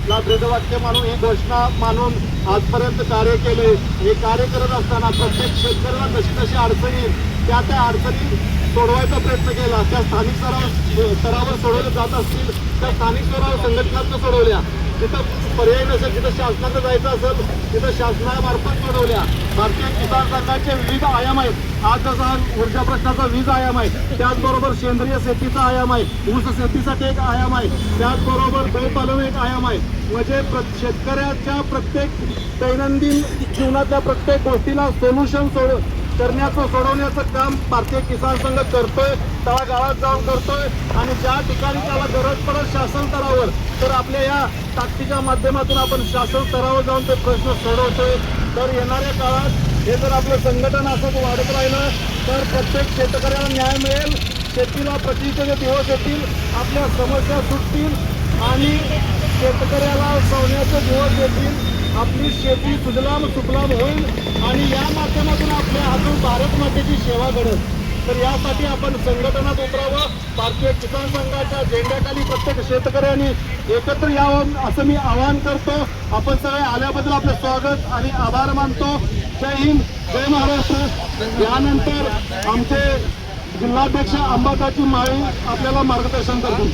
ला ब्रीदवाक्य मानून ही घोषणा मानून आजपर्यंत कार्य केले। हे कार्य करत असताना प्रत्येक शेतकऱ्याला जशी जशी अडचणी त्या अडचणी सोडवायचा प्रयत्न केला। त्या स्थानिक स्तरावर सोडवल्या जात असतील त्या स्थानिक स्तरावर संघटनात्मक सोडवल्या। जिथं पर्याय नसेल, जिथं शासनाचं जायचं असेल तिथं शासनामार्फत सोडवल्या। भारतीय किसान संघाचे विविध आयाम आहेत। आज जसा ऊर्जा प्रश्नाचा वीज आयाम आहे, त्याचबरोबर सेंद्रिय शेतीचा आयाम आहे, ऊस शेतीसाठी एक आयाम आहे, त्याचबरोबर गौपालन एक आयाम आहे। म्हणजे शेतकऱ्याच्या प्रत्येक दैनंदिन जीवनातल्या प्रत्येक गोष्टीला सोल्युशन सोडवण्याचं काम भारतीय किसान संघ करतोय, तळागाळात जाऊन करतोय। आणि ज्या ठिकाणी त्याला गरज पडत शासन स्तरावर तर आपल्या या ताकदीच्या माध्यमातून आपण शासन स्तरावर जाऊन ते प्रश्न सोडवतोय। तर येणाऱ्या काळात हे जर आपलं संघटन असंच वाढत राहिलं तर प्रत्येक शेतकऱ्याला न्याय मिळेल, शेतीला प्रतीचे दिवस येतील, आपल्या समस्या सुटतील आणि शेतकऱ्याला सोन्याचे दिवस येतील। आपली शेती सुजलाम सुफलाम होईल आणि या माध्यमातून आपल्या हातून भारत मातेची सेवा घडेल। तर यासाठी आपण संघटनात उतरावं। भारतीय किसान संघाच्या झेंड्याखाली प्रत्येक शेतकऱ्यांनी एकत्र यावं असं मी आवाहन करतो। आपण सगळे आल्याबद्दल आपलं स्वागत आणि आभार मानतो। जय हिंद, जय महाराष्ट्र। यानंतर आमचे जिल्हाध्यक्ष अंबादाची माळी आपल्याला मार्गदर्शन करतील।